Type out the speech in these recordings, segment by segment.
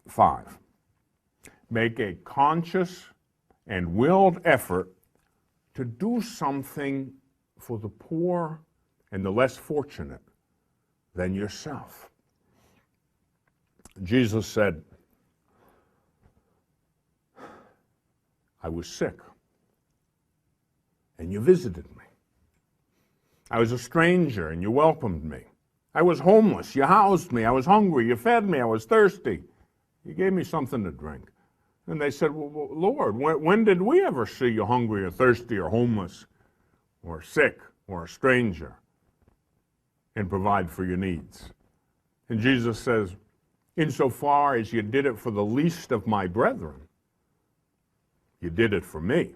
5. Make a conscious and willed effort to do something for the poor and the less fortunate than yourself. Jesus said, I was sick, and you visited me. I was a stranger, and you welcomed me. I was homeless, you housed me. I was hungry, you fed me. I was thirsty, you gave me something to drink. And they said, well, Lord, when did we ever see you hungry or thirsty or homeless or sick or a stranger and provide for your needs? And Jesus says, insofar as you did it for the least of my brethren, you did it for me.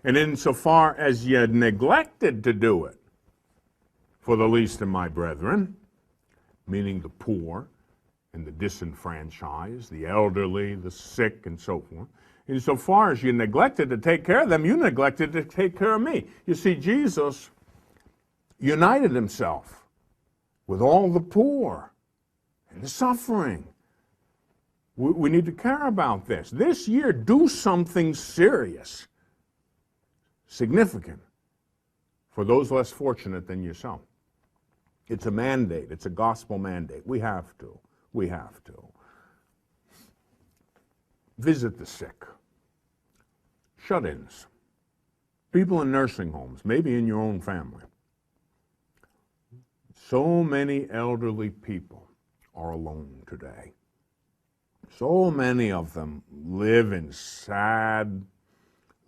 And insofar as you neglected to do it for the least of my brethren, meaning the poor and the disenfranchised, the elderly, the sick, and so forth, insofar as you neglected to take care of them, you neglected to take care of me. You see, Jesus united himself with all the poor and the suffering. We need to care about this. This year, do something serious, significant, for those less fortunate than yourself. It's a mandate. It's a gospel mandate. We have to. We have to. Visit the sick, shut-ins, people in nursing homes, maybe in your own family. So many elderly people are alone today. So many of them live in sad,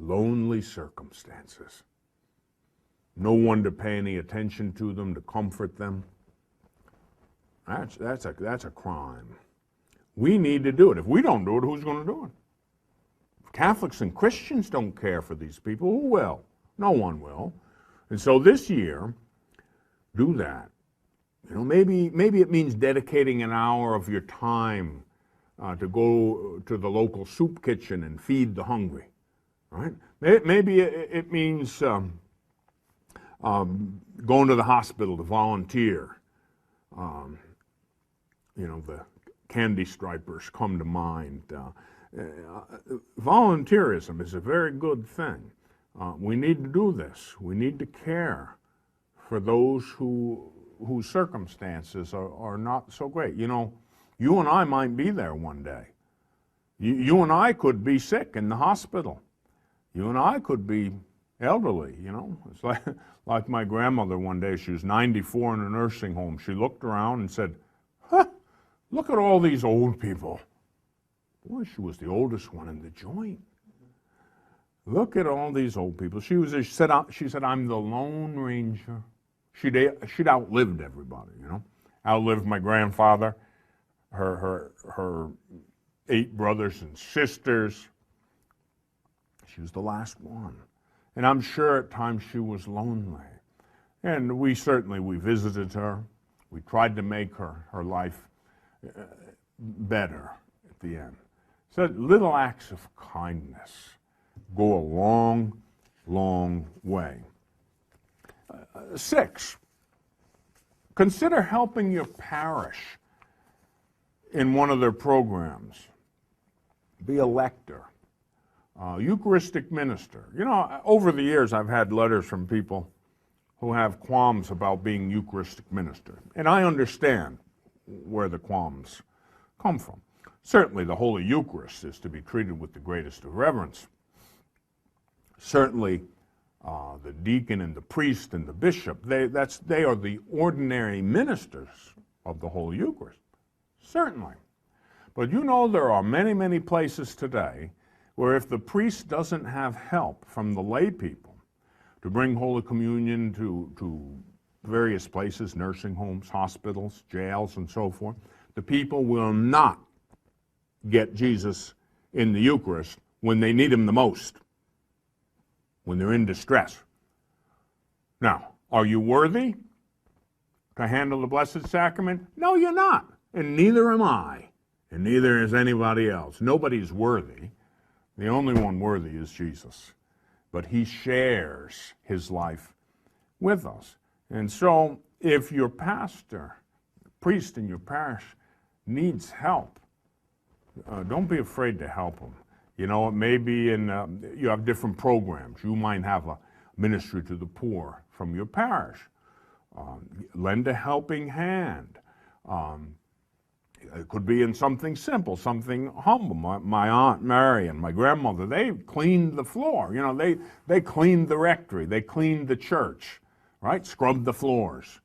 lonely circumstances. No one to pay any attention to them, to comfort them. That's a crime. We need to do it. If we don't do it, who's going to do it? If Catholics and Christians don't care for these people, who will? No one will. And so this year, do that. You know, maybe it means dedicating an hour of your time to go to the local soup kitchen and feed the hungry. Right? Maybe it means going to the hospital to volunteer. You know, the candy stripers come to mind. Volunteerism is a very good thing. We need to do this. We need to care for those whose circumstances are not so great. You know, you and I might be there one day. You and I could be sick in the hospital. You and I could be elderly, you know. It's like my grandmother one day. She was 94 in a nursing home. She looked around and said, look at all these old people. Boy, she was the oldest one in the joint. Look at all these old people. She said, I'm the Lone Ranger. She'd outlived everybody, you know. Outlived my grandfather, her 8 brothers and sisters. She was the last one. And I'm sure at times she was lonely. And we visited her. We tried to make her life better at the end. So little acts of kindness go a long, long way. 6, consider helping your parish in one of their programs. Be a lector, Eucharistic minister. You know, over the years I've had letters from people who have qualms about being Eucharistic minister. And I understand where the qualms come from. Certainly the Holy Eucharist is to be treated with the greatest of reverence. Certainly the deacon and the priest and the bishop, they are the ordinary ministers of the Holy Eucharist. Certainly. But you know, there are many, many places today where if the priest doesn't have help from the lay people to bring Holy Communion to various places, nursing homes, hospitals, jails, and so forth, the people will not get Jesus in the Eucharist when they need him the most, when they're in distress. Now, are you worthy to handle the Blessed Sacrament? No, you're not, and neither am I, and neither is anybody else. Nobody's worthy. The only one worthy is Jesus, but he shares his life with us. And so if your pastor, priest in your parish needs help don't be afraid to help them. You know, maybe you have different programs. You might have a ministry to the poor from your parish. Lend a helping hand. It could be in something simple, something humble. My Aunt Mary and my grandmother, they cleaned the floor. You know, they cleaned the rectory. They cleaned the church, right? Scrubbed the floors,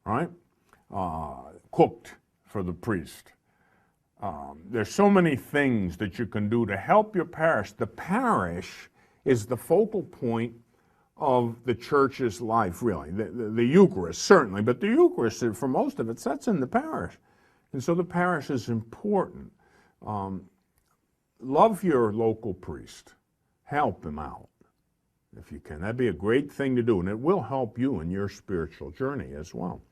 right? Cooked for the priest. There's so many things that you can do to help your parish. The parish is the focal point of the church's life, really. The Eucharist, certainly, but the Eucharist, for most of it, that's in the parish. And so the parish is important. Love your local priest. Help him out, if you can. That'd be a great thing to do, and it will help you in your spiritual journey as well.